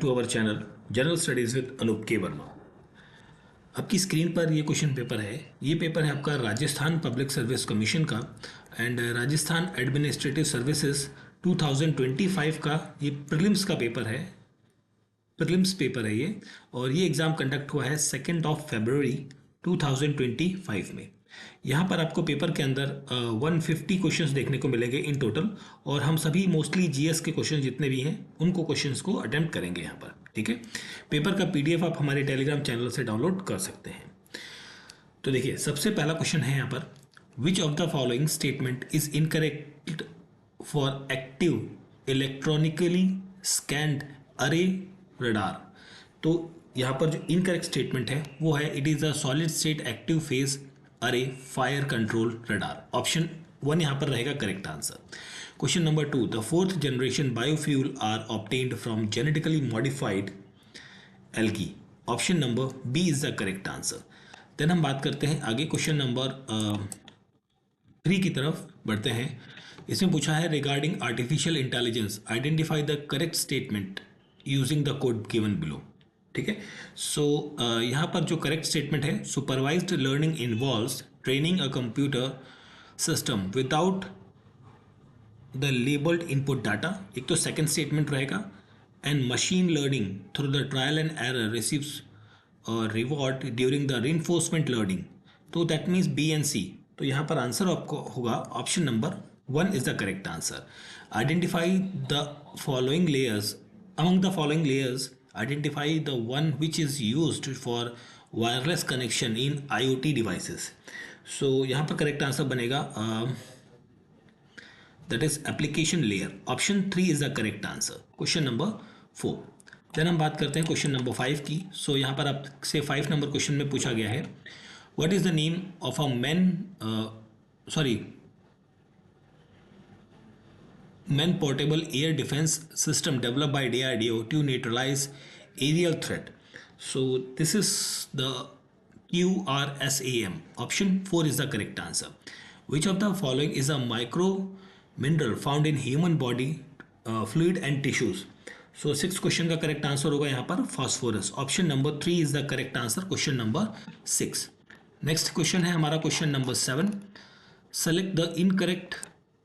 To our channel general studies with Anoop K Verma. आपकी screen पर ये क्वेश्चन पेपर है। ये पेपर है आपका राजस्थान पब्लिक सर्विस कमीशन का एंड राजस्थान एडमिनिस्ट्रेटिव सर्विसेज 2025 का ये प्रीलिम्स का पेपर है। प्रीलिम्स पेपर है ये, और ये एग्ज़ाम कंडक्ट हुआ है 2 फरवरी 2025 में। यहाँ पर आपको पेपर के अंदर 150 क्वेश्चंस देखने को मिलेंगे इन टोटल, और हम सभी मोस्टली जीएस के क्वेश्चन जितने भी हैं उनको क्वेश्चंस को अटेम्प्ट करेंगे यहाँ पर। ठीक है, पेपर का पीडीएफ आप हमारे टेलीग्राम चैनल से डाउनलोड कर सकते हैं। तो देखिए, सबसे पहला क्वेश्चन है यहाँ पर, which of the following statement is incorrect for active electronically scanned array radar. तो यहाँ पर जो इनकरेक्ट स्टेटमेंट है वो है, it is a solid state active phase array fire control radar. Option 1 यहाँ पर रहेगा correct answer. Question number 2, the 4th generation biofuel are obtained from genetically modified algae. Option number B is the correct answer. Then हम बात करते हैं आगे, question number 3 की तरफ बढ़ते हैं। इसमें पूछा है, regarding artificial intelligence identify the correct statement using the code given below. ठीक है, सो यहाँ पर जो करेक्ट स्टेटमेंट है, supervised learning involves training a computer system without the labelled input data. एक तो सेकंड स्टेटमेंट रहेगा, and machine learning through the trial and error receives reward during the reinforcement learning. तो that means B and सी। तो यहाँ पर answer आपको होगा option number 1 is the correct answer. Identify the following layers, among the following layers identify the one which is used for wireless connection in IoT devices. So यहाँ पर correct answer बनेगा that is application layer. Option 3 is the correct answer. Question number 4. Then हम बात करते हैं question number 5 की। सो यहाँ पर आपसे 5 नंबर क्वेश्चन में पूछा गया है, what is the name of a man portable air defense system developed by DRDO to neutralize aerial threat. So this is the QRSAM. Option 4 is the correct answer. Which of the following is a micro mineral found in human body fluid and tissues? So 6th question का correct answer होगा यहाँ पर phosphorus. Option number 3 is the correct answer, question number 6। Next question है हमारा question number 7। Select the incorrect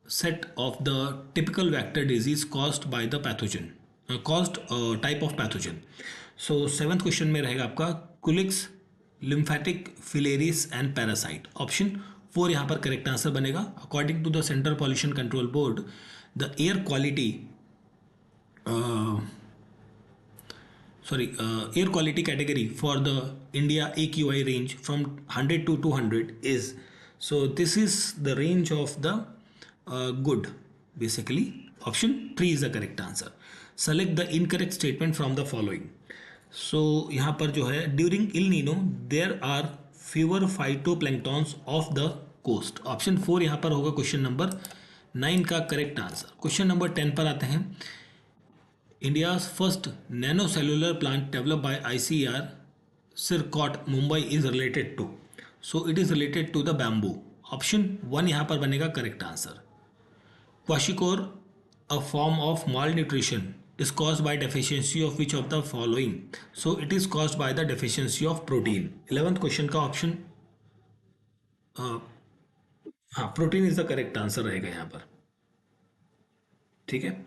set of the typical vector disease caused by the pathogen, type of pathogen. So 7th question में रहेगा आपका कुलिक्स, lymphatic filariasis and parasite. Option 4 यहाँ पर correct answer बनेगा। According to the Central Pollution Control Board, the air quality category for the India AQI range from 100 to 200 is, so this is the range of the good basically. Option 3 is the correct answer. Select the incorrect statement from the following. So यहाँ पर जो है, during El Nino there are fewer phytoplanktons of the coast. Option 4 यहाँ पर होगा question number 9 का correct answer. Question number 10 पर आते हैं। India's first nanocellular plant developed by ICR Sircot Mumbai is related to. So it is related to the bamboo. Option 1 यहाँ पर बनेगा correct answer. Kwashiorkor, a form of malnutrition, is caused by deficiency of which of the following? So it is caused by the deficiency of protein. 11th question का option protein is the correct answer रहेगा यहाँ पर। ठीक है,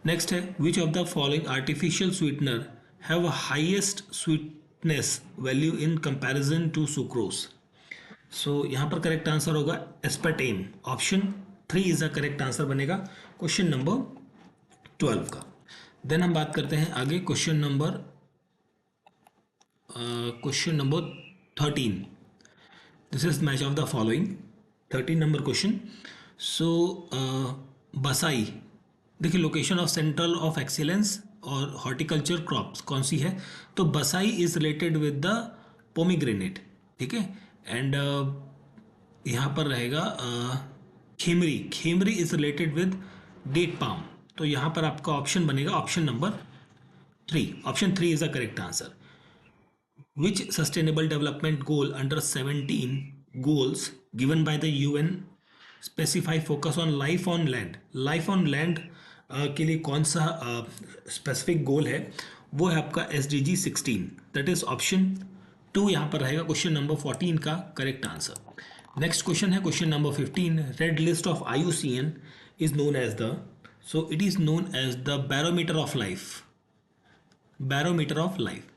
next है, which of the following artificial sweetener have highest sweetness value in comparison to sucrose. So यहाँ पर correct answer होगा aspartame. Option 3 is the correct answer बनेगा क्वेश्चन नंबर 12 का। देन हम बात करते हैं आगे, question number 13। This is match of the following. 13 नंबर क्वेश्चन। सो बसाई, देखिए location of central of excellence और हॉर्टिकल्चर क्रॉप्स कौन सी है? तो Basai is related with the pomegranate. ठीक है, एंड यहाँ पर रहेगा Khemri is related with date palm. तो यहाँ पर आपका ऑप्शन बनेगा option number 3। Option 3 is the correct answer. Which sustainable development goal under 17 goals given by the UN specify focus on life on land? Life on land के लिए कौन सा specific goal है वो है आपका SDG 16, दैट इज ऑप्शन 2 यहाँ पर रहेगा क्वेश्चन नंबर 14 का करेक्ट आंसर। नेक्स्ट क्वेश्चन है question number 15, red list of IUCN is known as the, so it is known as the barometer of life, barometer of life.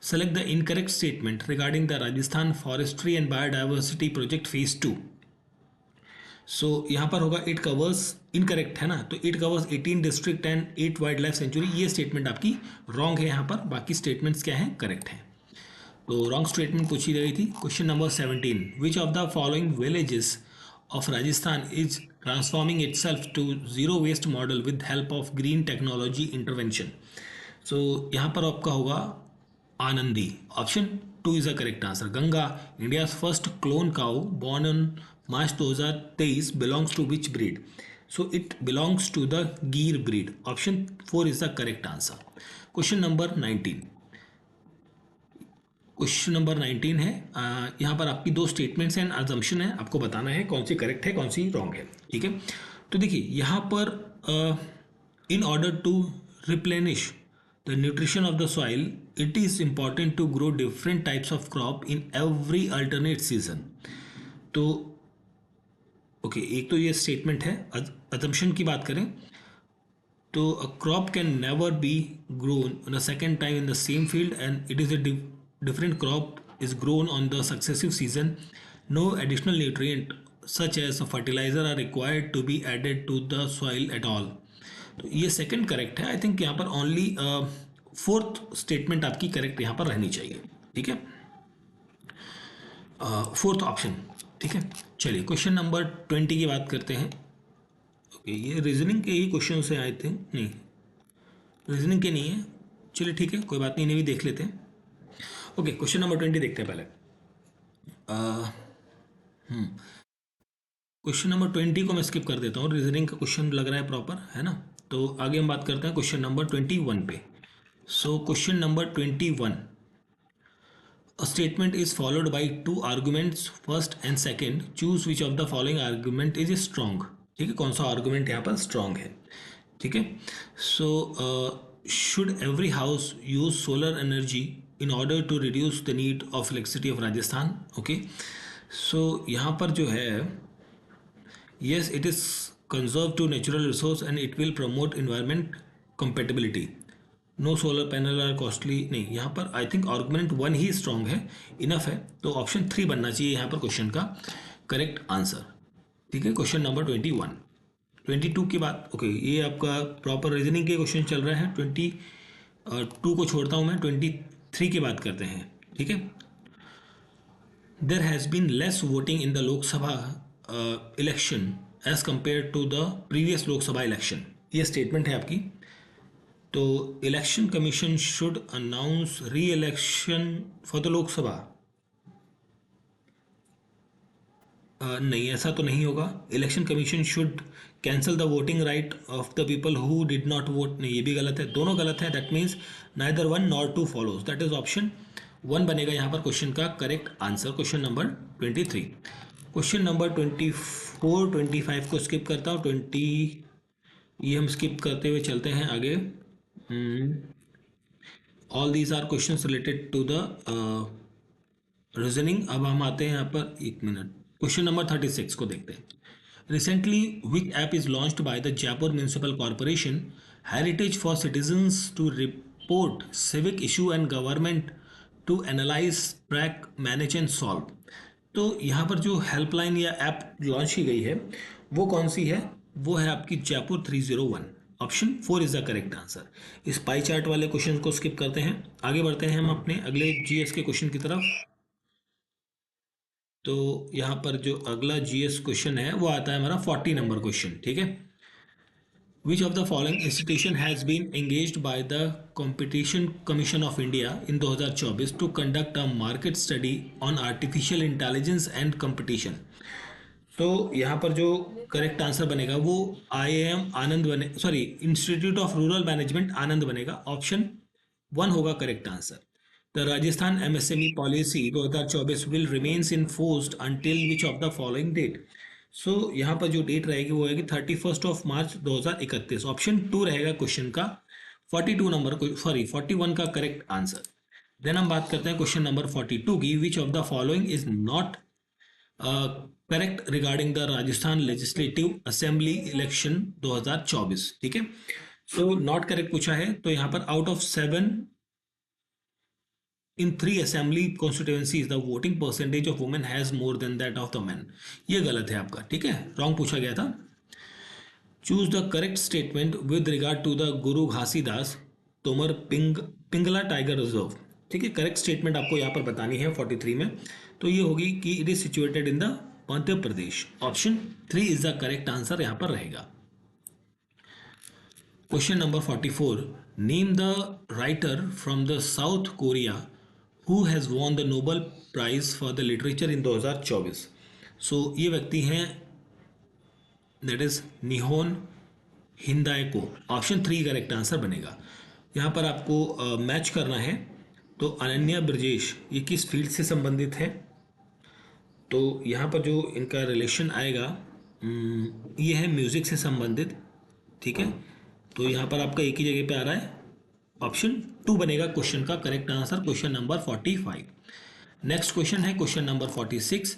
Select the incorrect statement regarding the Rajasthan Forestry and Biodiversity Project Phase 2. सो यहाँ पर होगा it covers, incorrect है ना, तो it covers 18 district and 8 wild life sanctuary, ये statement आपकी wrong है यहाँ पर, बाकी स्टेटमेंट्स क्या हैं, करेक्ट हैं। तो रॉन्ग स्टेटमेंट पूछी गई थी। Question number 17, which of the following villages of Rajasthan is transforming itself to zero waste model with help of green technology intervention. So यहाँ पर आपका होगा Anandi, option 2 is the correct answer. Ganga, India first clone cow born on March 2023 belongs to which breed, so it belongs to the Gir breed, option 4 is the correct answer. Question number 19, question number 19 है, यहाँ पर आपकी दो statements and assumption है, आपको बताना है कौन सी करेक्ट है कौन सी रॉन्ग है, ठीक है। तो देखिए यहाँ पर in order to replenish the nutrition of the soil, it is important to grow different types of crop in every alternate season। तो ओके, एक तो ये स्टेटमेंट है। assumption की बात करें तो a crop can never be grown on a second time in the same field and it is a different crop is grown on the successive season, no additional nutrient such as a fertilizer are required to be added to the soil at all। तो ये second correct है। I think यहाँ पर only fourth statement आपकी correct यहाँ पर रहनी चाहिए, ठीक है, फोर्थ ऑप्शन, ठीक है। चलिए क्वेश्चन नंबर 20 की बात करते हैं। ओके, ये रीजनिंग के ही क्वेश्चन से आए थे, नहीं रीजनिंग के नहीं है, चलिए ठीक है कोई बात नहीं, इन्हें भी देख लेते हैं। ओके, क्वेश्चन नंबर 20 देखते हैं पहले। क्वेश्चन नंबर 20 को मैं स्किप कर देता हूँ, रीजनिंग का क्वेश्चन लग रहा है प्रॉपर, है ना। तो आगे हम बात करते हैं क्वेश्चन नंबर 21 पे। So question number 21, a statement is followed by two arguments first and second, choose which of the following argument is strong, ठीक है, कौन सा आर्गुमेंट यहाँ पर स्ट्रॉन्ग है, ठीक है। So should every house use solar energy in order to reduce the need of electricity of Rajasthan. Okay, so यहाँ पर जो है, yes it is conserve to natural resource and it will promote environment compatibility, no solar panel are costly, नहीं यहाँ पर I think argument 1 he strong है, enough है, तो ऑप्शन 3 बनना चाहिए यहाँ पर क्वेश्चन का करेक्ट आंसर, ठीक है। क्वेश्चन नंबर 21, 22 की बात, ओके ये आपका प्रॉपर रीजनिंग के क्वेश्चन चल रहे हैं, 22 को छोड़ता हूँ मैं, 23 की बात करते हैं, ठीक है। There has been less voting in the Lok Sabha election as compare to the previous Lok Sabha election, ये स्टेटमेंट है आपकी। तो election commission should announce re election for the Lok Sabha, नहीं ऐसा तो नहीं होगा। Election commission should cancel the voting right of the people who did not vote, नहीं ये भी गलत है, दोनों गलत है, that means neither 1 nor 2 follows, that is option 1 बनेगा यहाँ पर क्वेश्चन का correct answer, question number 23। Question number 24, 25 को स्किप करता हूँ, 20 ये हम स्किप करते हुए चलते हैं आगे। All these are questions related to the reasoning. अब हम आते हैं यहाँ पर, एक मिनट, क्वेश्चन नंबर 36 को देखते हैं। Recently which app is launched by the Jaipur municipal corporation heritage for citizens to report civic issue and government to analyse track manage and solve. तो यहाँ पर जो हेल्पलाइन या ऐप लॉन्च की गई है वो कौन सी है, वो है आपकी Jaipur 301, option 4 is the correct answer. इस पाई चार्ट वाले क्वेश्चन को स्किप करते हैं, आगे बढ़ते हैं हम अपने अगले जीएस के क्वेश्चन की तरफ। तो यहाँ पर जो अगला जीएस क्वेश्चन है वो आता है हमारा 40 नंबर क्वेश्चन, ठीक है। Which of the following institution has been engaged by the Competition Commission of India in 2024 to conduct a market study on artificial intelligence and competition? तो यहाँ पर जो करेक्ट आंसर बनेगा वो IIM आनंद बने, sorry institute of rural management Anand बनेगा, option 1 होगा correct answer. The Rajasthan MSME policy 2024 will remains in forced until which of the following date. So यहाँ पर जो डेट रहेगी वो रहेगी 31 मार्च 2031, ऑप्शन 2 रहेगा क्वेश्चन का 42 नंबर को, सॉरी 41 का करेक्ट आंसर। देन हम बात करते हैं क्वेश्चन नंबर 42 की, विच of the following is not correct regarding the Rajasthan legislative assembly election 2024। ठीक है, सो नॉट करेक्ट पूछा है, तो यहां पर out of 7 in 3 assembly constituencies the voting percentage of women has more than that of the men। ये गलत है आपका, ठीक है, रॉन्ग पूछा गया था। Choose the correct statement with regard to the Guru Ghasidas Tamor Pingla tiger reserve. ठीक है, करेक्ट स्टेटमेंट आपको यहाँ पर बतानी है 43 में, तो ये होगी कि it is situated in the Madhya Pradesh. Option 3 is the correct answer यहाँ पर रहेगा। Question number 44, name the writer from the South Korea who has won the Nobel prize for the literature in 2024। So ये व्यक्ति हैं, दैट इज निहोन हिंदाएको। Option 3 correct answer बनेगा। यहाँ पर आपको मैच करना है, तो अनन्या ब्रजेश ये किस फील्ड से संबंधित है, तो यहाँ पर जो इनका रिलेशन आएगा ये है म्यूज़िक से संबंधित। ठीक है, तो यहाँ पर आपका एक ही जगह पे आ रहा है, ऑप्शन 2 बनेगा क्वेश्चन का correct answer, question number 45। Next question है question number 46,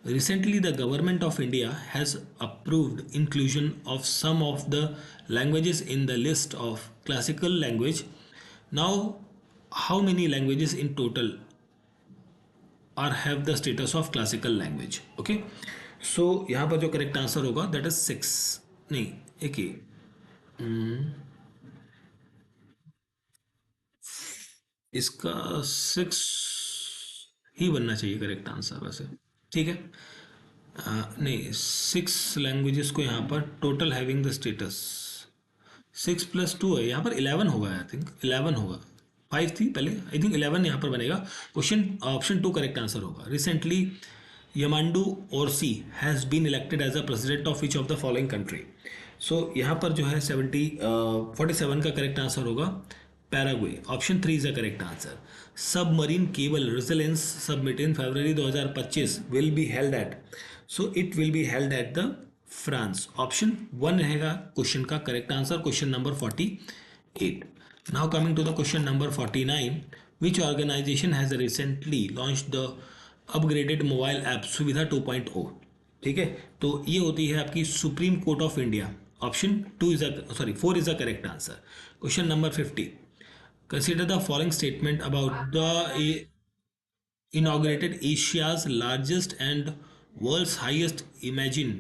recently the government of India has approved inclusion of some of the languages in the list of classical language. Now how many languages in total are have the status of classical language. Okay, so यहाँ पर जो correct answer होगा that is 6, नहीं एक ही, इसका 6 ही बनना चाहिए correct answer वैसे। ठीक है, नहीं 6 लैंग्वेजेस को यहाँ पर टोटल हैविंग द स्टेटस 6+2 है, यहाँ पर 11 होगा, आई थिंक 11 होगा, 5 थी पहले, आई थिंक 11 यहाँ पर बनेगा। क्वेश्चन ऑप्शन 2 करेक्ट आंसर होगा। Recently Yamandu Orsi has been elected as a president of which of the following country. So यहाँ पर जो है 47 का करेक्ट आंसर होगा Paraguay. Option 3 is the correct answer. Submarine cable resilience submit in February 2025 will be held at, so it will be held at the France. Option 1 रहेगा question का correct answer, question number 48। Now coming to the question number 49, which organisation has recently launch the upgraded mobile app Suvidha 2.0। ठीक है, तो ये होती है आपकी supreme court of India. Option 4 is the correct answer. Question number 50, consider the following statement about the inaugurated Asia's largest and world's highest imagine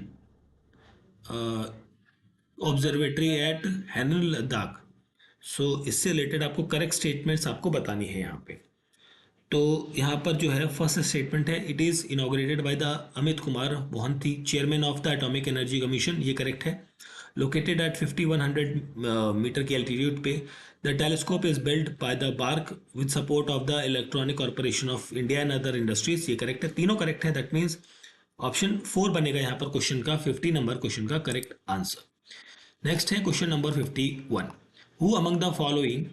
observatory at Hanle Ladakh. So इससे related आपको correct statements आपको बतानी है यहाँ पे। तो यहाँ पर जो है फर्स्ट स्टेटमेंट है, it is inaugurated by the Amit Kumar Mohanty, chairman of the atomic energy commission, ये करेक्ट है। लोकेटेड एट 5100 मीटर की एल्टीट्यूड पे। The telescope is build by the BARC with support of the electronic corporation of India and other industries, ये correct है, तीनों correct है। That means option 4 बनेगा यहाँ पर क्वेश्चन का 50 नंबर क्वेश्चन का करेक्ट आंसर। नेक्स्ट है question number 51, who among the following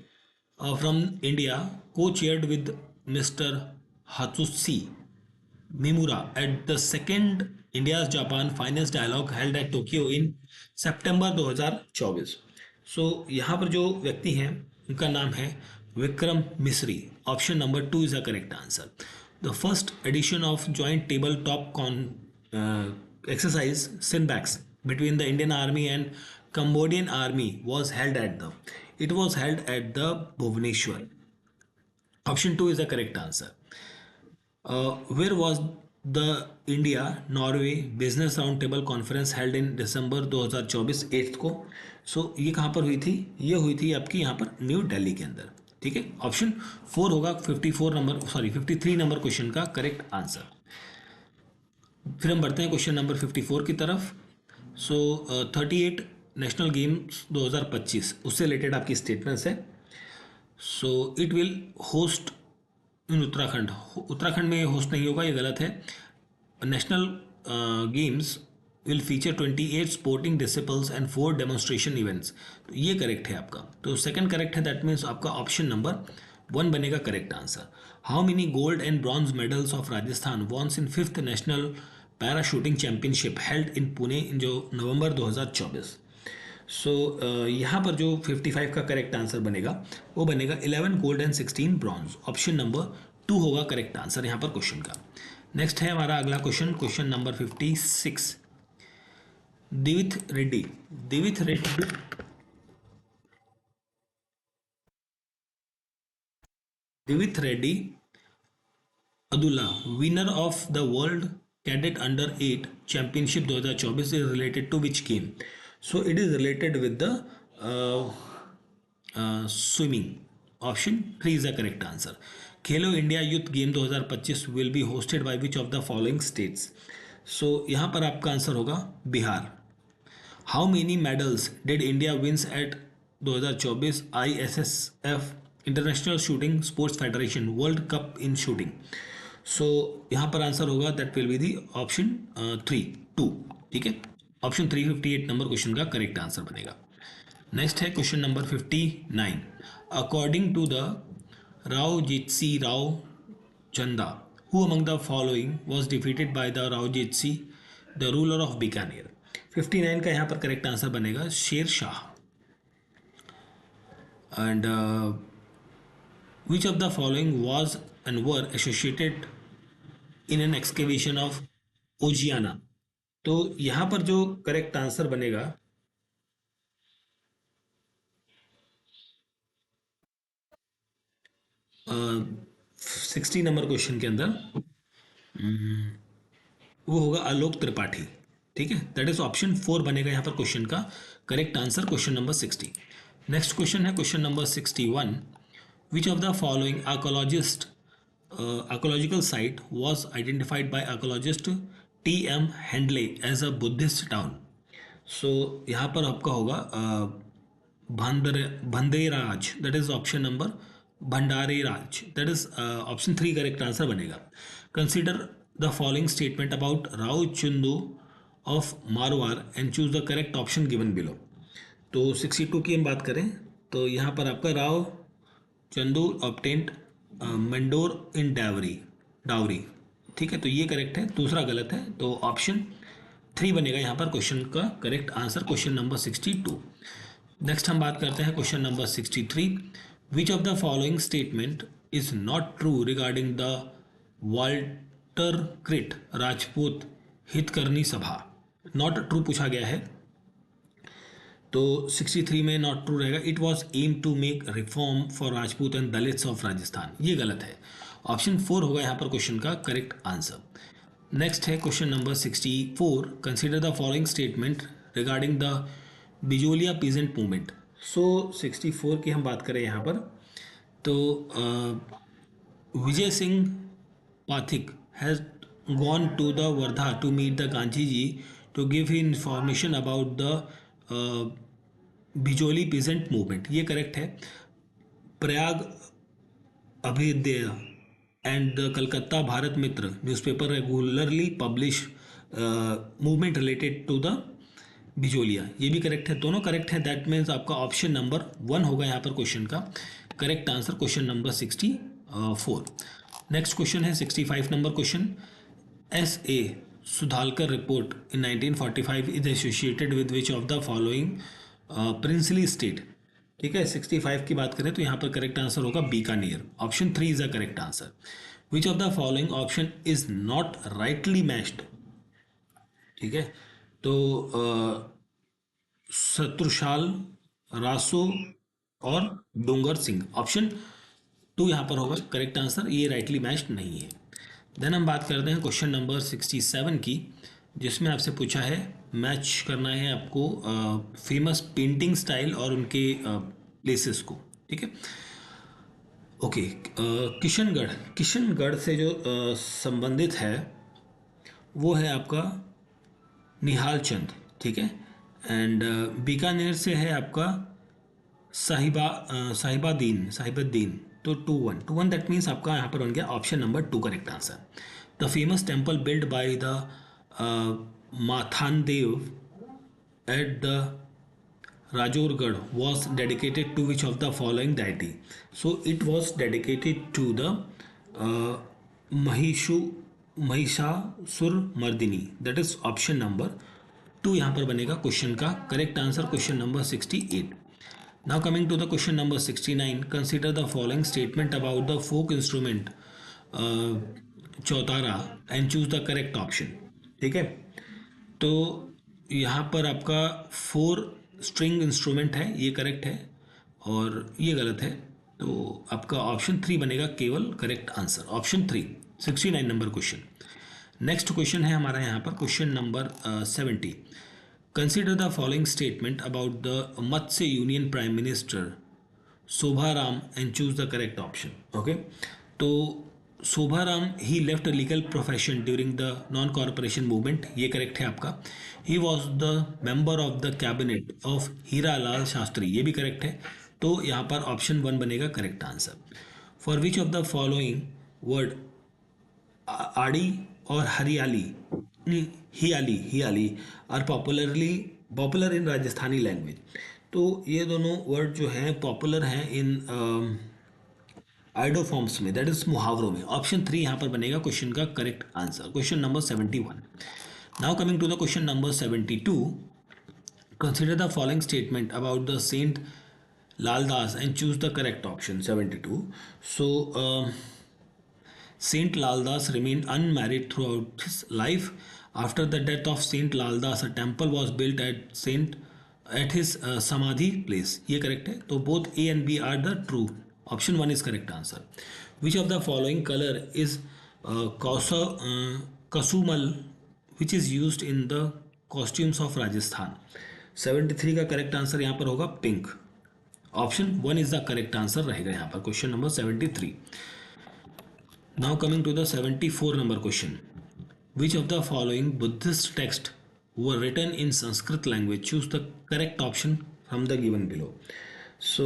from India co chaired with mister Atsushi Mimura at the second India's Japan finance dialogue held at Tokyo in September 2024। So यहाँ पर जो व्यक्ति हैं उनका नाम है विक्रम मिश्री। Option number 2 is the correct answer. The first edition of joint table top exercise Sinbax between the Indian Army and Cambodian Army was held at the Bhubaneswar. Option 2 is the correct answer. Where was the India Norway Business Roundtable Conference held in December 2024 8th को? सो ये कहाँ पर हुई थी? ये हुई थी आपकी यहाँ पर न्यू दिल्ली के अंदर। ठीक है, ऑप्शन 4 होगा 53 नंबर क्वेश्चन का करेक्ट आंसर। फिर हम बढ़ते हैं क्वेश्चन नंबर 54 की तरफ। सो 38 नेशनल गेम्स 2025 उससे रिलेटेड आपकी स्टेटमेंट्स है। So it will host in Uttarakhand में होस्ट नहीं होगा, ये गलत है। National games will feature 28 sporting disciplines and 4 demonstration events, तो ये करेक्ट है आपका। तो सेकंड करेक्ट है, दैट मीन्स आपका ऑप्शन नंबर 1 बनेगा correct answer. How many gold and bronze medals of Rajasthan won in 5th national para shooting championship held in Pune in जो November 2024। So यहाँ पर जो 55 का करेक्ट आंसर बनेगा वो बनेगा 11 gold and 16 bronze. Option number 2 होगा करेक्ट आंसर यहाँ पर क्वेश्चन का। नेक्स्ट है हमारा अगला question, question number 56। Divith Reddy, Divith Reddy, Divith Reddy Adulla, winner of the world cadet under 8 championship 2024 is related to which game? So it is related with the swimming. Option 3 is the correct answer. Khelo India youth game 2025 will be hosted by which of the following states? So यहाँ पर आपका answer होगा Bihar. How many medals did India wins eight 2024 ISSF international shooting sports federation world cup in shooting? So यहाँ पर answer होगा that will be the option 2। ठीक है, option 3 58 number question का करेक्ट आंसर बनेगा। नेक्स्ट है question number 59। According to the Rao Jaitsi Rao Chanda, who among the following was defeated by the Rao Jaitsi the ruler of Bikaner? 59 का यहाँ पर करेक्ट आंसर बनेगा Sher Shah. And which of the following was and were associated in an excavation of Oceania? तो यहाँ पर जो correct answer बनेगा 60 number question के अंदर वो होगा आलोक त्रिपाठी। ठीक है, दैट इज ऑप्शन 4 बनेगा यहाँ पर क्वेश्चन का correct answer, question number 60। Next question है question number 61। Which of the following archaeologist archaeological site was identified by archaeologist TM Handley as a Buddhist town? So यहाँ पर आपका होगा Bhandarej, that is option number Bhandarej, that is option 3 correct answer बनेगा। Consider the following statement about Rao Chunda of Marwar and choose the correct option given below. तो 62 की हम बात करें तो यहाँ पर आपका राव चंदू ऑब्टेंड मंडोर इन डावरी। ठीक है, तो ये करेक्ट है, दूसरा गलत है, तो ऑप्शन 3 बनेगा यहाँ पर क्वेश्चन का correct answer, question number 62। Next हम बात करते हैं question number 63। Which of the following statement is not true regarding the Walter Krit Rajput Hitkarini Sabha? Not true पूछा गया है, तो 63 में नॉट ट्रू रहेगा it was aim to make reform for Rajput and Dalits of Rajasthan. ये गलत है, ऑप्शन 4 होगा यहाँ पर क्वेश्चन का करेक्ट आंसर। नेक्स्ट है question number 64। Consider the following statement regarding the Bijolia peasant movement. So 64 की हम बात करें यहाँ पर तो Vijay Singh Pathik has gone to the Wardha to meet the Gandhi ji to give information about the Bijoli peasant movement. ये करेक्ट है। Prayag Abhyudaya and the Calcutta Bharat Mitra newspaper regularly publish movement related to the Bijolia. ये भी करेक्ट है, दोनों करेक्ट है, दैट मीन्स आपका ऑप्शन नंबर 1 होगा यहाँ पर क्वेश्चन का correct answer, question number 64। Next question है 65 number question. SA Sudhalkar report in 1945 is associated with which of the following princely state? ठीक है, 65 की बात करें तो यहाँ पर करेक्ट आंसर होगा Bikaner, option 3 is the correct answer. Which of the following option is not rightly matched? ठीक है, तो शत्रुशाल, रासो और डोंगर सिंह, ऑप्शन 2 यहाँ पर होगा करेक्ट आंसर, ये राइटली मैच्ड नहीं है। देन हम बात करते हैं क्वेश्चन नंबर 67 की, जिसमें आपसे पूछा है मैच करना है आपको फेमस पेंटिंग स्टाइल और उनके प्लेसेस को। ठीक है, ओके। किशनगढ़ से जो संबंधित है वो है आपका निहाल चंद। ठीक है, एंड बीकानेर से है आपका साहिबुद्दीन। तो 2-1 दैट मीन्स आपका यहाँ पर बन गया option number 2 correct answer. The famous temple build by the Mathanadeva at the Rajorgarh was dedicated to which of the following deity? So it was dedicated to the uh, Mahishasur Mardini. That is option number 2 यहाँ पर बनेगा question का correct answer, question number 68। Now coming to the question number 69, consider the following statement about the folk instrument Chautara and choose the correct option. ठीक है, तो यहाँ पर आपका 4 स्ट्रिंग इंस्ट्रूमेंट है, ये करेक्ट है और ये गलत है, तो आपका ऑप्शन 3 बनेगा केवल करेक्ट आंसर, ऑप्शन 3, 69 नंबर क्वेश्चन। नेक्स्ट क्वेश्चन है हमारा यहाँ पर question number 70, consider the following statement about the Matsya union prime minister Shobharam and choose the correct option. Okay, तो Shobharam he left legal profession during the non corporation movement, ये correct है आपका। He was the member of the cabinet of Hiralal Shastri, ये भी correct है, तो यहाँ पर ऑप्शन 1 बनेगा correct answer. For which of the following word आड़ी और हरियाली हियाली are popular in Rajasthani language, तो ये दोनों वर्ड जो हैं पॉपुलर हैं इन आइडोफॉर्म्स में, दैट इज मुहावरों में। ऑप्शन 3 यहाँ पर बनेगा क्वेश्चन का correct answer, question number 71। Now coming to the question number 72, consider the following statement about the saint Laldas and choose the correct option, 72। So Saint Laldas remained unmarried throughout his life. After the death of Saint Laldas, a temple was built at his samadhi place. ये correct है, तो both A and B are the true. Option 1 is correct answer. Which of the following color is kasumal, which is used in the costumes of Rajasthan? 73 का correct answer यहाँ पर होगा pink. Option 1 is the correct answer रहेगा यहाँ पर, question number 73. Now coming to the 74 number question, which of the following Buddhist texts were written in Sanskrit language? Choose the correct option from the given below. So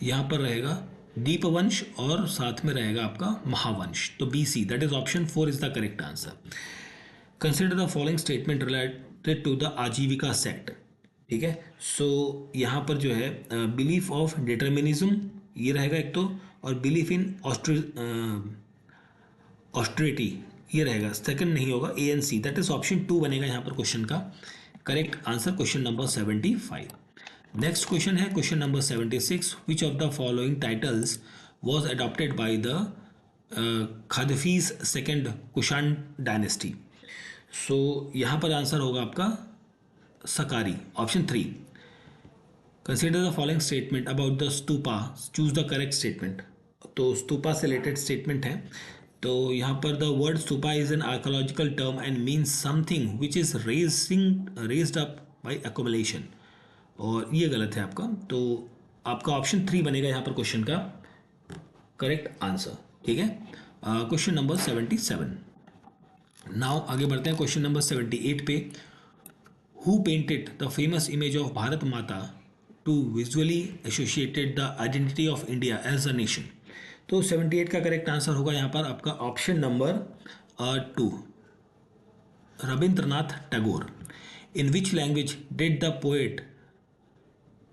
यहाँ पर रहेगा दीपवंश और साथ में रहेगा आपका महावंश, तो BC, that is option 4 is the correct answer. Consider the following statement related to the आजीविका सेक्ट। ठीक है, सो यहाँ पर जो है बिलीफ ऑफ डिटर्मिनिज्म ये रहेगा एक तो, और बिलीफ इन ऑस्ट्रिटी ये रहेगा, सेकंड नहीं होगा, ANC, दैट इज ऑप्शन 2 बनेगा यहाँ पर क्वेश्चन का correct answer, question number 75। Next question है question number 76, which of the following titles was adopted by the Kadphises second Kushan dynasty. So यहाँ पर आंसर होगा आपका सकारी, option 3। Consider the following statement about the stupa, choose the correct statement. तो स्तूपा से related statement है, तो यहाँ पर the word stupa is an archaeological term and means something which is raised up by accumulation, और ये गलत है आपका, तो आपका ऑप्शन 3 बनेगा यहाँ पर क्वेश्चन का करेक्ट आंसर। ठीक है, क्वेश्चन नंबर 77। नाउ आगे बढ़ते हैं क्वेश्चन नंबर 78 पे। Who painted the famous image of Bharat Mata to visually associated the identity of India as a nation? तो 78 का करेक्ट आंसर होगा यहाँ पर आपका option number 2, Rabindranath Tagore. In which language did the poet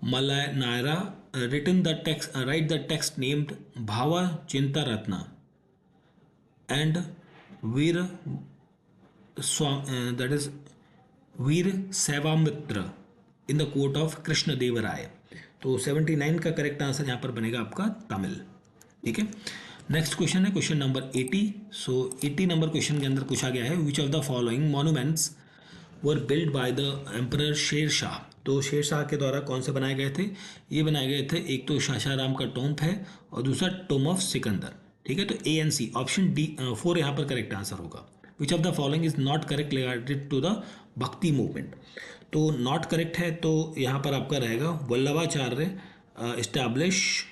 मलायनायरा write the text named Bhava Chinta Ratna and that is Veer Sevamitra in the court of Krishna Deva Rai? तो 79 का correct answer यहाँ पर बनेगा आपका तमिल। ठीक है, नेक्स्ट क्वेश्चन है क्वेश्चन नंबर 80। सो 80 नंबर क्वेश्चन के अंदर पूछा गया है, which of the following monuments were build by the emperor Sher Shah? तो शेर शाह के द्वारा कौन से बनाए गए थे? ये बनाए गए थे, एक तो शाशाराम का टोम्ब है और दूसरा टोम ऑफ सिकंदर। ठीक है, तो ANC ऑप्शन 4 यहाँ पर करेक्ट आंसर होगा। Which of the following is not correct related to the bhakti movement? तो नॉट करेक्ट है, तो यहाँ पर आपका रहेगा वल्लभाचार्य एस्टैब्लिश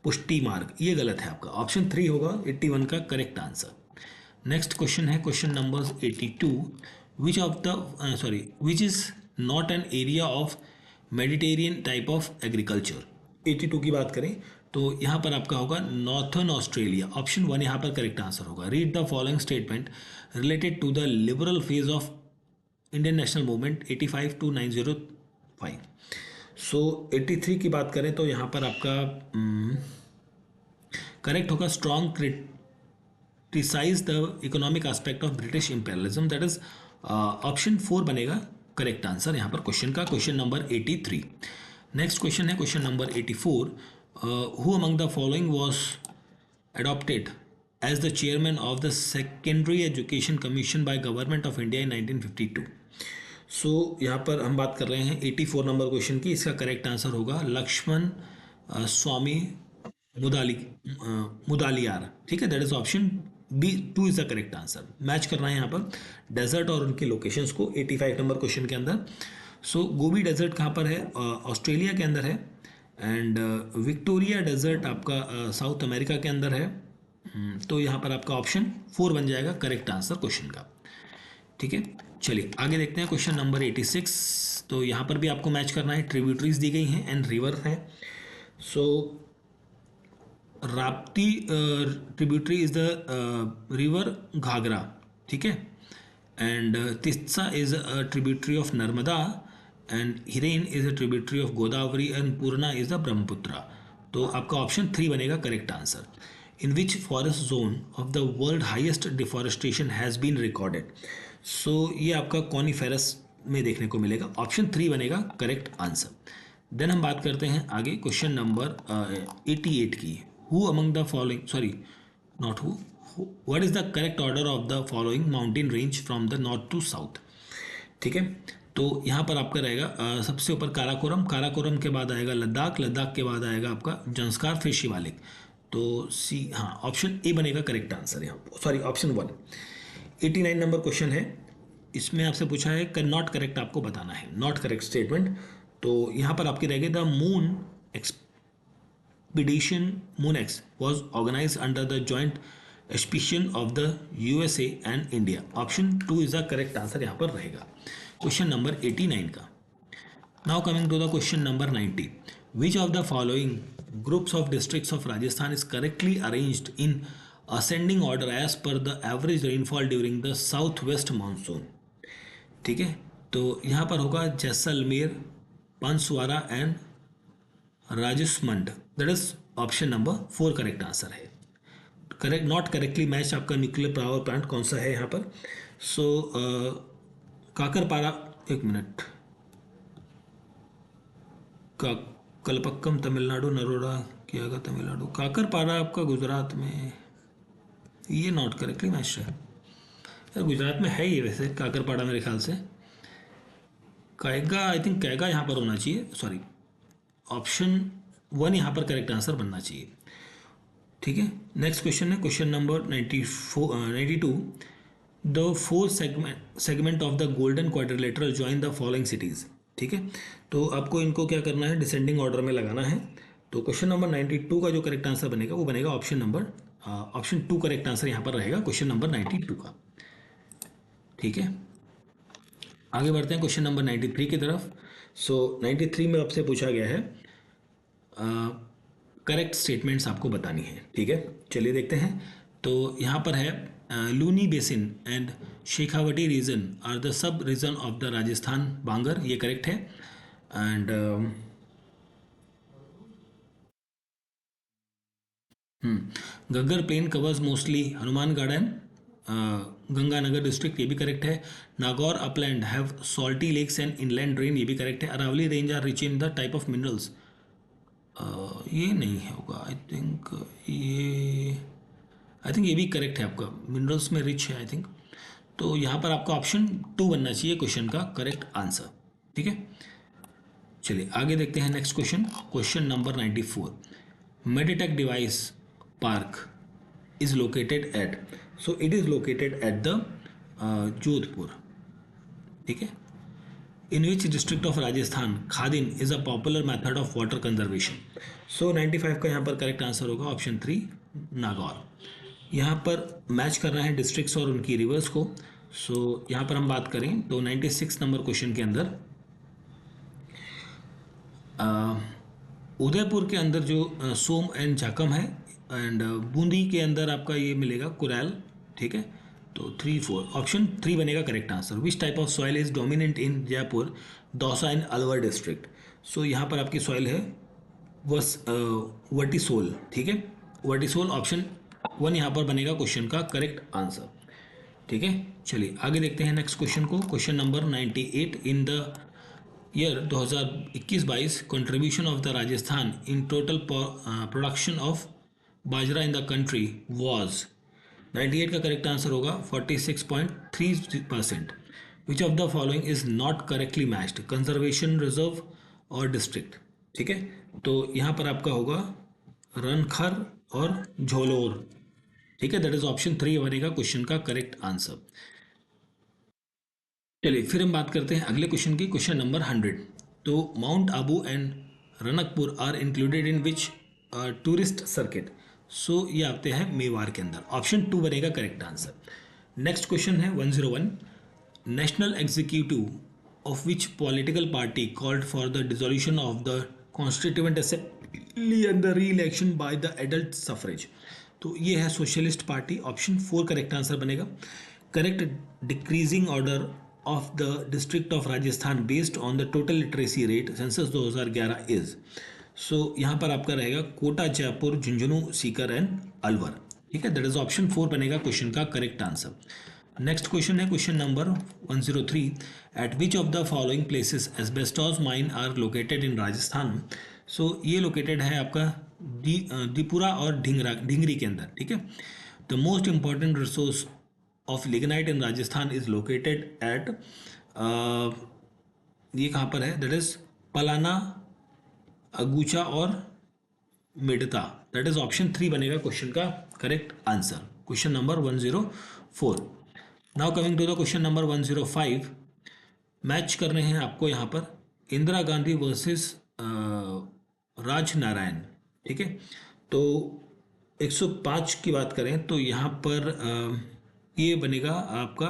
पुष्टि मार्ग, ये गलत है आपका, ऑप्शन 3 होगा 81 का करेक्ट आंसर। नेक्स्ट क्वेश्चन है question number 82, which is not an area of Mediterranean type of agriculture? 82 की बात करें तो यहाँ पर आपका होगा नॉर्थर्न ऑस्ट्रेलिया, ऑप्शन 1 यहाँ पर करेक्ट आंसर होगा। Read the following statement related to the liberal phase of Indian national movement 85 to 905। So 83 की बात करें तो यहाँ पर आपका करेक्ट होगा precise the economic aspect of British imperialism, that is option 4 बनेगा करेक्ट आंसर यहाँ पर क्वेश्चन का, क्वेश्चन नंबर 83। नेक्स्ट क्वेश्चन है question number 84, who among the following was adopted as the chairman of the secondary education commission by government of India in 1952। सो यहाँ पर हम बात कर रहे हैं 84 नंबर क्वेश्चन की। इसका करेक्ट आंसर होगा लक्ष्मण स्वामी मुदालियार, ठीक है, that is option B 2 is the correct answer. Match करना है यहाँ पर डेजर्ट और उनकी लोकेशंस को 85 नंबर क्वेश्चन के अंदर। सो गोबी डेजर्ट कहाँ पर है? ऑस्ट्रेलिया के अंदर है। एंड विक्टोरिया डेजर्ट आपका साउथ अमेरिका के अंदर है। तो यहाँ पर आपका ऑप्शन 4 बन जाएगा करेक्ट आंसर क्वेश्चन का, ठीक है। चलिए आगे देखते हैं क्वेश्चन नंबर 86। तो यहाँ पर भी आपको मैच करना है, ट्रिब्यूटरीज दी गई हैं एंड रिवर है। So Rapti tributary is the river Ghaghara, ठीक है, and Teesta is a tributary of Narmada, and Hiran is a tributary of Godavari, and Purna is the Brahmaputra. तो आपका ऑप्शन 3 बनेगा correct answer. In which forest zone of the world highest deforestation has been recorded. So ये आपका coniferous में देखने को मिलेगा, ऑप्शन 3 बनेगा करेक्ट आंसर। देन हम बात करते हैं आगे क्वेश्चन नंबर 88 की। Who among the following, sorry not who, what is the correct order of the following mountain range from the north to south, ठीक है। तो यहाँ पर आपका रहेगा सबसे ऊपर काराकोरम, काराकोरम के बाद आएगा लद्दाख, लद्दाख के बाद आएगा आपका जंस्कार, फिर शिवालिक। तो सी, हाँ, ऑप्शन ए बनेगा करेक्ट आंसर यहाँ, सॉरी ऑप्शन 1। 89 नंबर क्वेश्चन है, इसमें आपसे पूछा है नॉट करेक्ट आपको बताना है, नॉट करेक्ट स्टेटमेंट। तो यहाँ पर आपकी रहेगी the moon expedition moon x was organise under the joint expedition of the USA and India. Option 2 is the correct answer यहाँ पर रहेगा क्वेश्चन नंबर 89 का। Now coming to the question number 90, which of the following groups of districts of Rajasthan is correctly arranged in ascending order as per the average rainfall during the south west monsoon, ठीक है। तो यहाँ पर होगा Jaisalmer, Banswara and Rajsamand, that is option number 4 correct answer है। Correct, not correctly match आपका nuclear power plant कौन सा है यहाँ पर? सो काकरपारा, एक मिनट, कलपक्कम तमिलनाडु, नरोडा कियागा तमिलनाडु, काकरपारा आपका गुजरात में, ये नॉट करेक्टली मैच है यार, गुजरात में है ये वैसे काकरपाड़ा मेरे ख्याल से। कायगा, आई थिंक कैगा यहाँ पर होना चाहिए, सॉरी ऑप्शन 1 यहाँ पर करेक्ट आंसर बनना चाहिए, ठीक है। नेक्स्ट क्वेश्चन है question number 92, the 4 segment of the golden quadrilateral join the following cities, ठीक है। तो आपको इनको क्या करना है, डिसेंडिंग ऑर्डर में लगाना है। तो क्वेश्चन नंबर 92 का जो करेक्ट आंसर बनेगा वो बनेगा ऑप्शन 2 करेक्ट आंसर यहाँ पर रहेगा क्वेश्चन नंबर 92 का, ठीक है। आगे बढ़ते हैं क्वेश्चन नंबर 93 की तरफ। सो 93 में आपसे पूछा गया है करेक्ट स्टेटमेंट्स आपको बतानी है, ठीक है। चलिए देखते हैं। तो यहाँ पर है Luni basin and Shekhawati region are the sub region of the Rajasthan Bangar, ये करेक्ट है। And Ghaggar plain covers mostly Hanuman garden, Ganganagar district, ये भी करेक्ट है। Nagaur upland have salty lakes and inland drain, ये भी करेक्ट है। Aravalli range are rich in the type of minerals, ये नहीं होगा, आई थिंक ये भी करेक्ट है आपका, मिनरल्स में रिच है आई थिंक। तो यहाँ पर आपका ऑप्शन 2 बनना चाहिए क्वेश्चन का करेक्ट आंसर, ठीक है। चलिए आगे देखते हैं next question, question number 94, medtech device park is located at, so it is located at the Jodhpur, ठीक है। In which district of Rajasthan khadin is a popular method of water conservation. So 95 का यहाँ पर करेक्ट आंसर होगा ऑप्शन 3 नागौर। यहाँ पर match कर रहे हैं डिस्ट्रिक्ट्स और उनकी रिवर्स को। सो यहाँ पर हम बात करें तो 96 नंबर क्वेश्चन के अंदर उदयपुर के अंदर जो सोम एंड झाकम है, एंड बूंदी के अंदर आपका ये मिलेगा कुरैल, ठीक है। तो 3, 4, ऑप्शन 3 बनेगा correct answer. Which type of soil is dominant in Jaipur, Dausa and Alwar district. So यहाँ पर आपकी सॉइल है वर्टिसोल, ठीक है, वर्टिसोल, ऑप्शन 1 यहाँ पर बनेगा क्वेश्चन का करेक्ट आंसर। ठीक है, चलिए आगे देखते हैं नेक्स्ट क्वेश्चन को। Question number 98, in the year 2021-22 contribution of the Rajasthan in total production of bajra in the country was. 98 का करेक्ट आंसर होगा 46.3%। विच of the following is not correctly matched, conservation reserve और डिस्ट्रिक्ट। ठीक है, तो यहाँ पर आपका होगा रनखर और झोलोर। ठीक है, दैट इज ऑप्शन 3 बनेगा क्वेश्चन का करेक्ट आंसर। चलिए फिर हम बात करते हैं अगले क्वेश्चन की, क्वेश्चन नंबर 100। तो mount Abu and Ranakpur are included in which tourist circuit. So ये आते हैं मेवाड़ के अंदर। ऑप्शन 2 बनेगा करेक्ट आंसर। नेक्स्ट क्वेश्चन है 101, national executive of which political party called for the dissolution of the constituent assembly and the re election by the adult suffrage. तो ये है socialist party. Option 4 correct answer बनेगा। Correct decreasing order of the district of Rajasthan based on the total literacy rate census 2011 is. So यहाँ पर आपका रहेगा Kota, Jaipur, Jhunjhunu, Sikar and Alwar. ठीक है, दैट इज ऑप्शन 4 बनेगा क्वेश्चन का करेक्ट आंसर। नेक्स्ट क्वेश्चन है question number 103, at which of the following places asbestos mine are located in Rajasthan. So ये लोकेटेड है आपका दीपुरा और ढिंगरी के अंदर। ठीक है, the most important resource of lignite in Rajasthan is located eight, ये कहाँ पर है, दैट इज पलाना, अगूचा और मेडता। दैट इज ऑप्शन 3 बनेगा क्वेश्चन का correct answer, question number 104। Now coming to the question number 105, match कर रहे हैं आपको यहाँ पर इंदिरा गांधी वर्सेस राज नारायण। ठीक है, तो 105 की बात करें तो यहाँ पर ये बनेगा आपका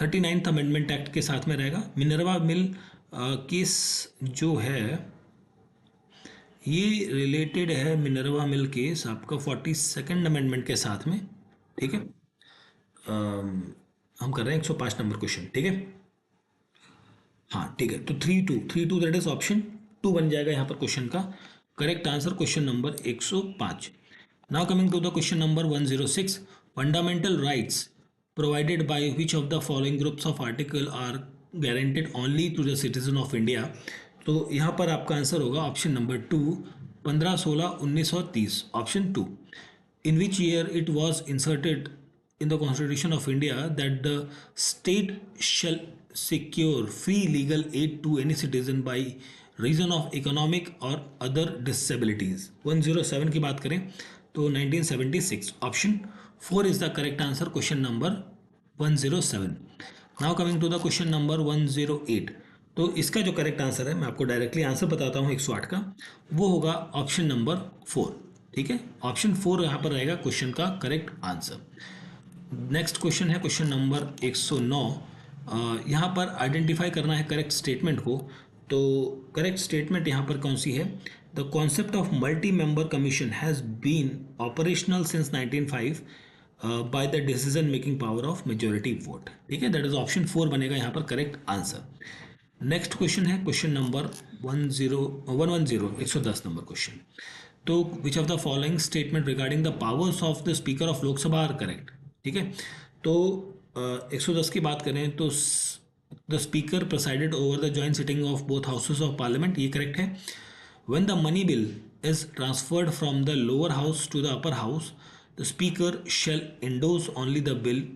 39th अमेंडमेंट एक्ट के साथ में रहेगा। मिनर्वा मिल केस जो है ये रिलेटेड है, मिनर्वा मिल केस आपका 42nd अमेंडमेंट के साथ में। ठीक है, हम कर रहे हैं 105 नंबर क्वेश्चन। ठीक है, हाँ ठीक है, तो 32 दैट इज ऑप्शन 2 बन जाएगा यहाँ पर क्वेश्चन का correct answer, question number 105। Now coming to the question number 106, fundamental rights provided by which of the following groups of article are guaranteed only to the citizen of India. तो यहाँ पर आपका answer होगा option number 2, 15, 16, 19 और 30। Option 2, in which year it was inserted in the Constitution of India that the state shall secure free legal aid to any citizen by reason of economic or other disabilities। 107 की बात करें तो 1976। Option 4 is the correct answer, question number 107। Now coming to the question number 108, तो इसका जो correct answer है मैं आपको डायरेक्टली आंसर बताता हूँ 108 का, वो होगा ऑप्शन नंबर 4। ठीक है, ऑप्शन 4 यहाँ पर रहेगा क्वेश्चन का करेक्ट आंसर। नेक्स्ट क्वेश्चन है क्वेश्चन नंबर 109, यहाँ पर आइडेंटिफाई करना है करेक्ट स्टेटमेंट को। तो करेक्ट स्टेटमेंट यहाँ पर कौन सी है, the concept of multi member commission has been operational since 1905 by the decision making power of majority vote. ठीक है, दैट इज ऑप्शन 4 बनेगा यहाँ पर करेक्ट आंसर। नेक्स्ट क्वेश्चन है क्वेश्चन नंबर 110 110 नंबर क्वेश्चन। तो which of the following statement regarding the powers of the speaker of Lok Sabha are correct. ठीक है, तो 110 की बात करें तो the speaker presided over the joint sitting of both houses of parliament, ये करेक्ट है। When the money bill is transferred from the lower house to the upper house, the speaker shall endorse only the bill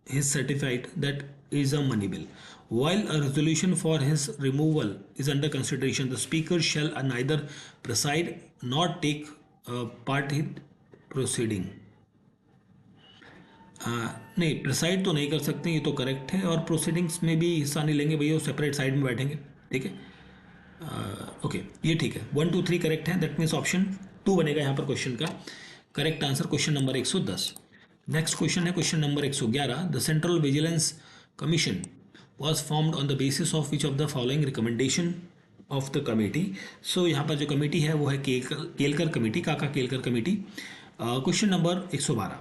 his certified that is a money bill. While a resolution for his removal is under consideration, the speaker shall neither preside nor take part in proceeding। नहीं, preside तो नहीं कर सकते, ये तो correct है, और proceedings में भी हिस्सा नहीं लेंगे भैया, वो सेपरेट साइड में बैठेंगे। ठीक है, ओके ये ठीक है, 1 2 3 करेक्ट है, दैट मीन्स ऑप्शन 2 बनेगा यहाँ पर क्वेश्चन का correct answer, question number 110। Next question है question number 111, the central vigilance commission was formed on the basis of which of the following recommendation of the committee. So यहाँ पर जो committee है वो है केलकर कमेटी, काका Kelkar committee. Question number 112,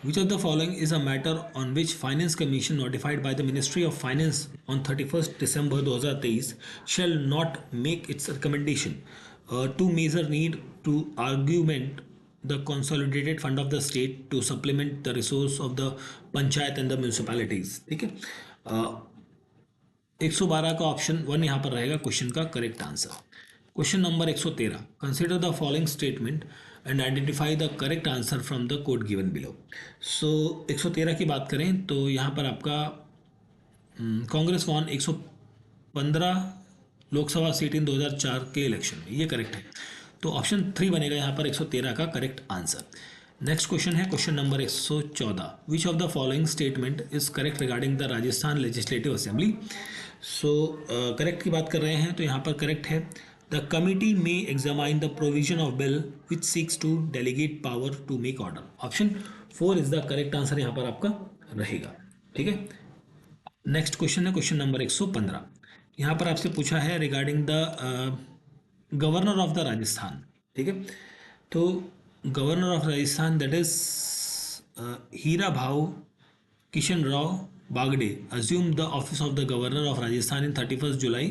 which of the following is a matter on which Finance Commission notified by the Ministry of Finance on 31st December 2023 shall not make its recommendation? Two major need to argument the consolidated fund of the state to supplement the resource of the panchayat and the municipalities. ठीक है, 112 का option 1 यहाँ पर रहेगा question का correct answer. Question number 113, consider the following statement and identify the correct answer from the code given below. So 113 की बात करें तो यहाँ पर आपका Congress won 115 Lok Sabha seat in 2004 के इलेक्शन में, ये करेक्ट है. तो ऑप्शन 3 बनेगा यहाँ पर 113 का करेक्ट आंसर. नेक्स्ट क्वेश्चन है question number 114, which of the following statement is correct regarding the Rajasthan legislative assembly. So correct की बात कर रहे हैं तो यहाँ पर करेक्ट है, the committee may examine the provision of bill which seeks to delegate power to make order. Option 4 is the correct answer यहाँ पर आपका रहेगा. ठीक है, नेक्स्ट क्वेश्चन है क्वेश्चन नंबर 115. यहाँ पर आपसे पूछा है regarding the governor of the Rajasthan. ठीक है, तो governor of Rajasthan that is Hira Bhau Kishan Rao Bagde assumed the office of the governor of Rajasthan in 31st July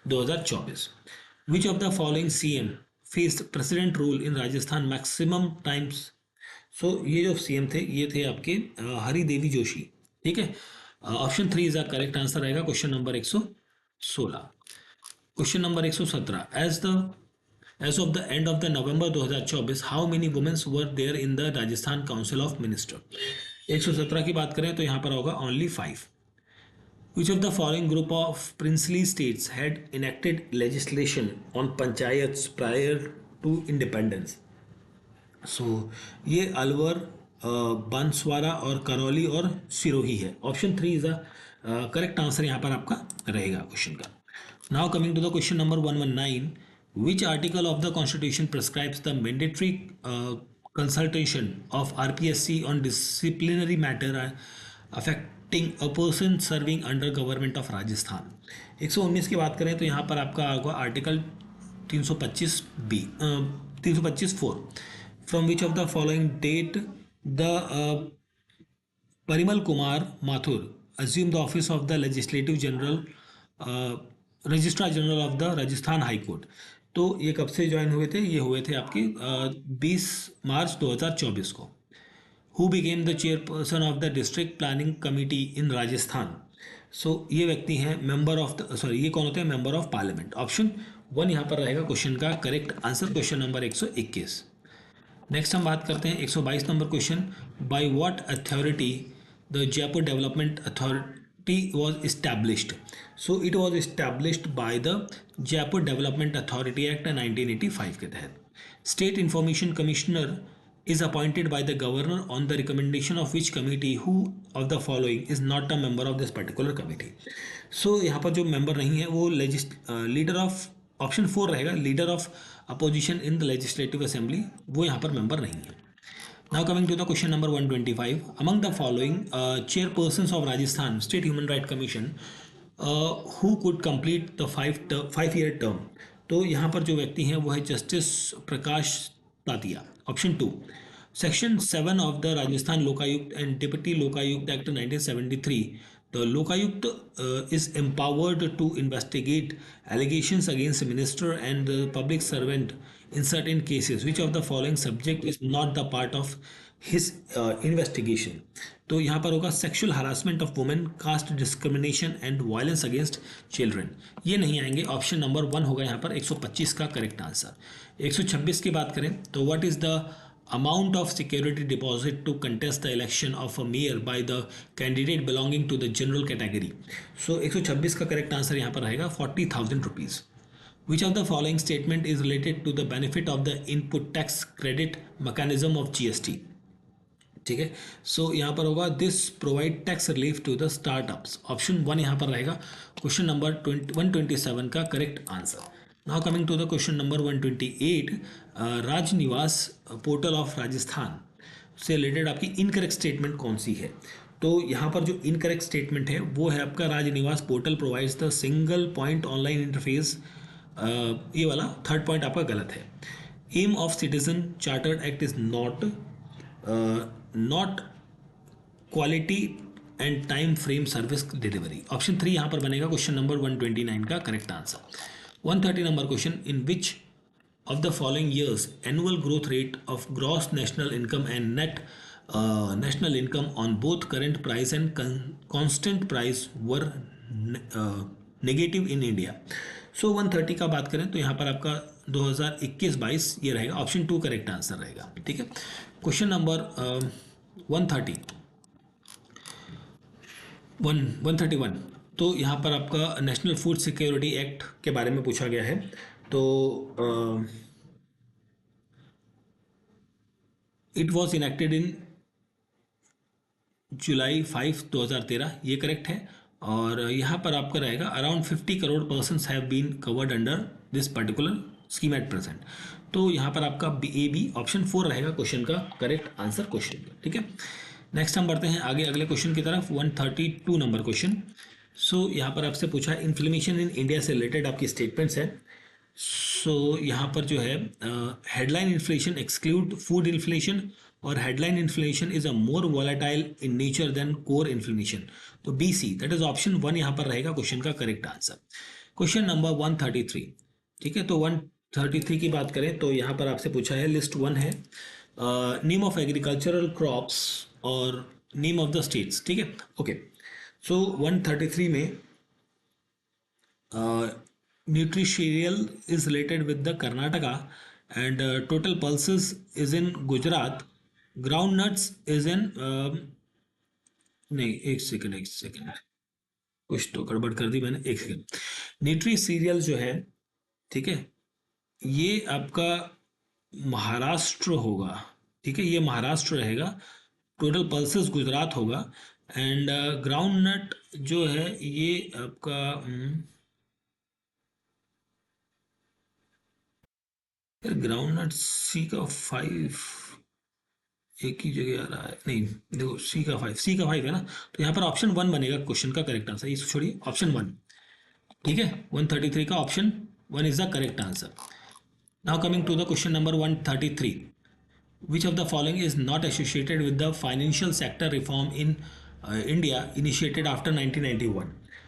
2024. Which of the following CM faced president rule in Rajasthan maximum times? So ये जो CM थे ये थे आपके हरी देवी जोशी. ठीक है, option 3 is the correct answer रहेगा question number 116. Question number 117, as of the end of the November 2024 how many women were there in the Rajasthan Council of Minister. 117 की बात करें तो यहाँ पर होगा only 5. Which of the following group of princely states had enacted legislation on panchayats prior to independence? So ये अलवर, बांसवाड़ा और करौली और सिरोही है. Option 3 is the correct answer यहाँ पर आपका रहेगा क्वेश्चन का. Now coming to the question number 119, which article of the constitution prescribes the mandatory consultation of RPSC on disciplinary matter affecting a person serving under government of Rajasthan. 119 की बात करें तो यहाँ पर आपका होगा article 325B 325(4). From which of the following date the Parimal Kumar Mathur assumed the office of the legislative general registrar general of the Rajasthan high court. तो ये कब से ज्वाइन हुए थे, ये हुए थे आपके 20 मार्च 2024 को. Who became the chairperson of the district planning committee in Rajasthan. So ये व्यक्ति हैं मेंबर ऑफ द ये कौन होते हैं, मेंबर ऑफ पार्लियामेंट. ऑप्शन 1 यहाँ पर रहेगा क्वेश्चन का correct answer question number 121. Next हम बात करते हैं 122 number question, by what authority the Jaipur development authority was established. So it was established by the Jaipur Development Authority Act 1985 के तहत. State Information Commissioner is appointed by the governor on the recommendation of which committee, who of the following is not a member of this particular committee. So यहाँ पर जो member नहीं है वो leader of option 4 रहेगा, leader of opposition in the legislative assembly, वो यहाँ पर मेंबर नहीं है. Now coming to the question number 125, among the following chairpersons of Rajasthan State Human Rights Commission who could complete the 5-year term. तो यहाँ पर जो व्यक्ति हैं वो है justice Prakash Tatia. Option 2, section 7 of the Rajasthan Lokayukta and deputy Lokayukta act 1973. The Lokayukt is empowered to investigate allegations against a minister and the public servant in certain cases. Which of the following subject is not the part of his investigation? तो यहाँ पर होगा sexual harassment of women, caste discrimination and violence against children. ये नहीं आएंगे. Option number 1 होगा यहाँ पर 125 का करेक्ट आंसर. 126 की बात करें तो what is the amount of security deposit to contest the election of a mayor by the candidate belonging to the general category. So 126 का करेक्ट आंसर यहाँ पर रहेगा 40,000 rupees. Which of the following statement is related to the benefit of the input tax credit mechanism of GST? ठीक है, so यहाँ पर होगा this provide tax relief to the startups. Option 1 यहाँ पर रहेगा क्वेश्चन नंबर 127 का correct answer. Now coming to the question number 128, Raj Niwas portal of Rajasthan से रिलेटेड आपकी इनकरेक्ट स्टेटमेंट कौन सी है. तो यहाँ पर जो इनकरेक्ट स्टेटमेंट है वो है आपका Raj Niwas portal provides the single point online interface. ये वाला थर्ड पॉइंट आपका गलत है. Aim of citizen chartered act is not quality and time frame service delivery. Option 3 यहाँ पर बनेगा क्वेश्चन नंबर 129 का correct answer. 130 number question, in which of the following years annual growth rate of gross national income and net national income on both current price and constant price were negative in India. So 130 का बात करें तो यहाँ पर आपका 2021-22 ये रहेगा. Option 2 correct answer रहेगा. ठीक है. Question number 131. तो यहाँ पर आपका नेशनल फूड सिक्योरिटी एक्ट के बारे में पूछा गया है. तो इट वॉज इनेक्टेड इन जुलाई 5, 2013. ये करेक्ट है. और यहाँ पर आपका रहेगा around 50 crore persons have been covered under this particular scheme at present. तो यहाँ पर आपका बी ऑप्शन 4 रहेगा क्वेश्चन का करेक्ट आंसर क्वेश्चन का. ठीक है. नेक्स्ट हम बढ़ते हैं आगे अगले क्वेश्चन की तरफ. 132 नंबर क्वेश्चन. सो यहाँ पर आपसे पूछा है इन्फ्लेमेशन इन इंडिया से रिलेटेड आपकी स्टेटमेंट्स है. सो यहाँ पर जो है headline inflation exclude food inflation और headline inflation is a more volatile in nature than core inflammation. तो B C that is option 1 यहाँ पर रहेगा क्वेश्चन का करेक्ट आंसर. Question number 133. ठीक है. तो 133 की बात करें तो यहाँ पर आपसे पूछा है लिस्ट 1 है नेम ऑफ एग्रीकल्चरल क्रॉप्स और नेम ऑफ द स्टेट्स. ठीक है. ओके. सो 133 में nutricereal is related with the Karnataka and total pulses is in Gujarat. Ground nuts is in नहीं एक सेकेंड कुछ तो गड़बड़ कर दी मैंने. एक सेकेंड. न्यूट्री सीरियल जो है ठीक है ये आपका महाराष्ट्र होगा. ठीक है. ये महाराष्ट्र रहेगा. टोटल पल्सेस गुजरात होगा एंड ग्राउंड नट जो है ये आपका ग्राउंड नट सी का 5 एक ही जगह आ रहा है. नहीं देखो सी का 5 है ना. तो यहाँ पर ऑप्शन 1 बनेगा क्वेश्चन का करेक्ट आंसर. इस छोड़िए ऑप्शन 1. ठीक है. 133 का option 1 is the correct answer. Now coming to the question number 133. Which of the following is not associated with the financial sector reform in India initiated after 1991.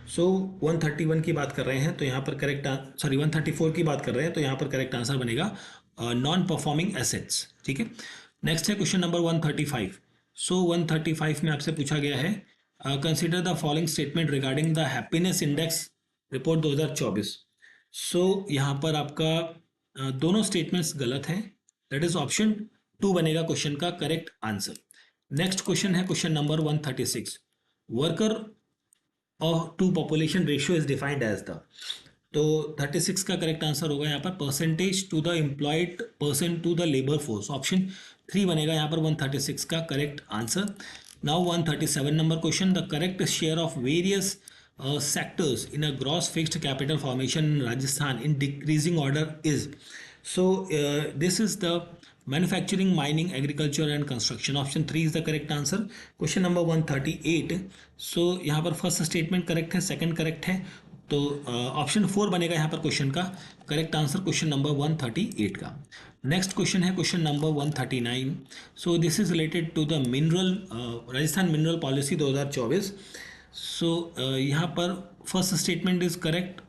So 131 की बात कर रहे हैं तो यहाँ पर करेक्ट 134 की बात कर रहे हैं तो यहाँ पर करेक्ट आंसर बनेगा नॉन परफॉर्मिंग एसेट्स. ठीक है. नेक्स्ट है क्वेश्चन नंबर 135. सो 135 में आपसे पूछा गया है consider the following statement regarding the happiness index report 2024. So यहाँ पर आपका दोनों स्टेटमेंट्स गलत हैं. दैट इज ऑप्शन 2 बनेगा क्वेश्चन का करेक्ट आंसर. नेक्स्ट क्वेश्चन है question number 136. Worker to population ratio is defined as the. तो 36 का करेक्ट आंसर होगा यहाँ पर percentage to the employed person to the labour force. Option 3 बनेगा यहाँ पर 136 का correct answer. Now 137 number question. The correct share of various sectors in a gross fixed capital formation in Rajasthan in decreasing order is. So this is the manufacturing, mining, agriculture and construction. Option 3 is the correct answer. Question number 138. सो यहाँ पर first statement correct है, second correct है. तो option 4 बनेगा यहाँ पर question का correct answer question number 138 का. नेक्स्ट क्वेश्चन है question number 139. So this is related to the mineral Rajasthan mineral policy 2024. So यहाँ पर first statement is correct,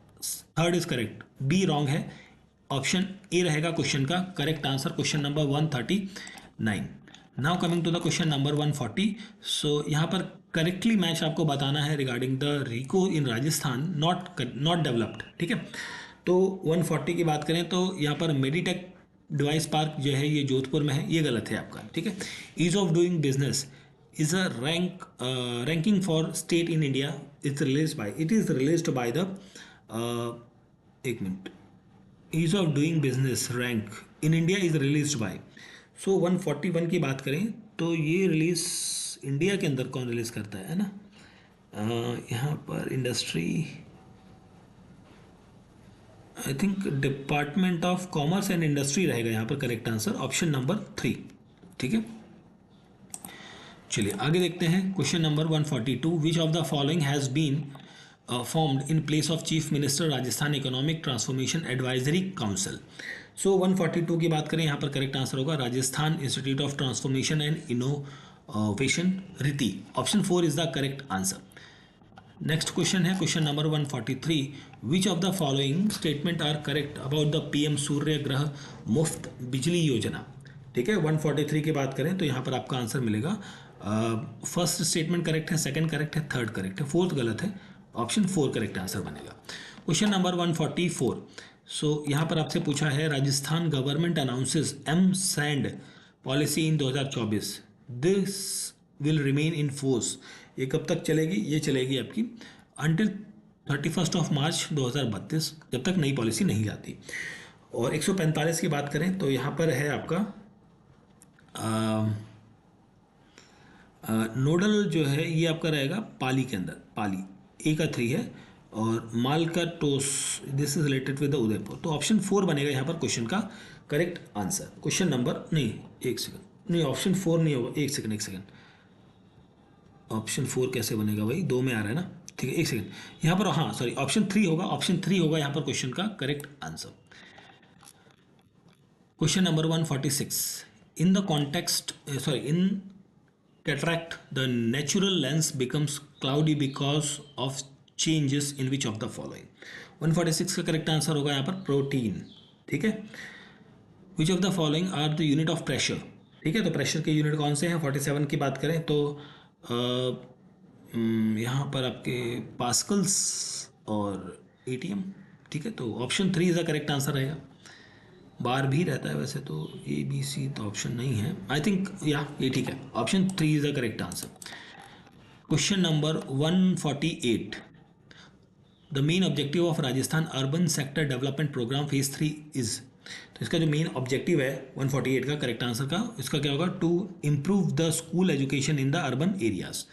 third is correct, B wrong है. ऑप्शन ए रहेगा क्वेश्चन का correct answer question number 139. Now coming to the question number 140. So यहाँ पर correctly match आपको बताना है regarding the RIICO in Rajasthan not developed. ठीक है. तो 140 की बात करें तो यहाँ पर मेडिटेक डिवाइस पार्क जो है ये जोधपुर में है, ये गलत है आपका. ठीक है. Ease of doing business is a ranking for state in India. It is released by the एक मिनट. Ease of doing business rank in India is released by. So 141 की बात करें तो ये रिलीज इंडिया के अंदर कौन रिलीज करता है ना. यहाँ पर industry I think department of commerce and industry रहेगा यहाँ पर करेक्ट आंसर ऑप्शन नंबर 3. ठीक है. चलिए आगे देखते हैं question number 142. Which of the following has been formed in place of Chief Minister Rajasthan Economic Transformation Advisory Council. So 142 की बात करें यहाँ पर करेक्ट आंसर होगा Rajasthan institute of transformation and innovation RITI. Option 4 is the correct answer. Next question है question number 143, which of the following statement are correct about the PM Surya Ghar Muft बिजली योजना। ठीक है, 143 की बात करें तो यहाँ पर आपका आंसर मिलेगा फर्स्ट स्टेटमेंट करेक्ट है, सेकंड करेक्ट है, थर्ड करेक्ट है, फोर्थ गलत है, ऑप्शन 4 करेक्ट आंसर बनेगा। क्वेश्चन नंबर 144, सो यहाँ पर आपसे पूछा है Rajasthan government announces M sand policy in 2024, this will remain in force. ये कब तक चलेगी? ये चलेगी आपकी अंटिल 31 मार्च 2032, जब तक नई पॉलिसी नहीं आती। और 145 की बात करें तो यहाँ पर है आपका नोडल जो है ये आपका रहेगा पाली के अंदर, पाली ए का 3 है, और माल का टोस, this is related with the Udaipur. तो ऑप्शन 4 बनेगा यहाँ पर क्वेश्चन का करेक्ट आंसर। क्वेश्चन नंबर नहीं, एक सेकंड, नहीं ऑप्शन 4 नहीं होगा, एक सेकंड, ऑप्शन 4 कैसे बनेगा भाई, 2 में आ रहा है ना, ठीक है, एक सेकंड यहाँ पर, हाँ सॉरी, ऑप्शन 3 होगा, ऑप्शन 3 होगा यहाँ पर क्वेश्चन का correct answer. Question number 146, in the context in cataract the natural lens becomes cloudy because of changes in which of the following। 146 का करेक्ट आंसर होगा यहाँ पर प्रोटीन। ठीक है, which of the following are the unit of pressure. ठीक है, तो pressure के यूनिट कौन से हैं? 47 की बात करें तो यहाँ पर आपके पास्कल्स और एटीएम। ठीक है, तो option 3 is the correct answer रहेगा। बार भी रहता है वैसे तो, ए बी सी तो ऑप्शन नहीं है, आई थिंक या ये ठीक है, option 3 is the correct answer. Question number 148, the main objective of Rajasthan urban sector development programme phase 3 is. तो इसका जो मेन ऑब्जेक्टिव है 148 का करेक्ट आंसर का, इसका क्या होगा? To improve the school education in the urban areas.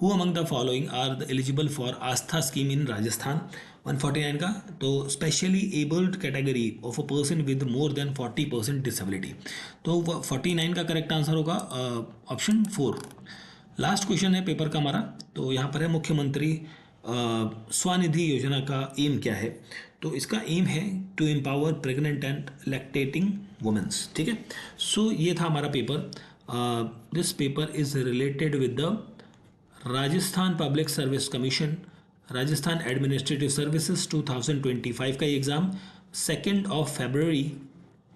Who among the following are the eligible for Aastha scheme in Rajasthan? 149 का, तो specially abled category of a person with more than 40% disability. तो 49 का correct answer होगा option 4। Last question है paper का हमारा, तो यहाँ पर है मुख्यमंत्री स्वनिधि योजना का एम क्या है? तो इसका एम है to empower pregnant and lactating womens. ठीक है, सो ये था हमारा paper. This paper is related with the Rajasthan public service commission, Rajasthan administrative services 2025 का ये एग्ज़ाम 2 फरवरी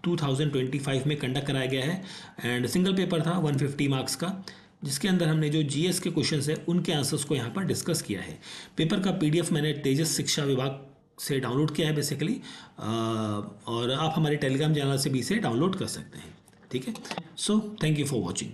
2025 में कंडक्ट कराया गया है, एंड सिंगल पेपर था 150 मार्क्स का, जिसके अंदर हमने जो जीएस के क्वेश्चंस है उनके आंसर्स को यहाँ पर डिस्कस किया है। पेपर का पीडीएफ मैंने तेजस शिक्षा विभाग से डाउनलोड किया है बेसिकली, और आप हमारे टेलीग्राम चैनल से भी इसे डाउनलोड कर सकते हैं। ठीक है, so thank you for watching.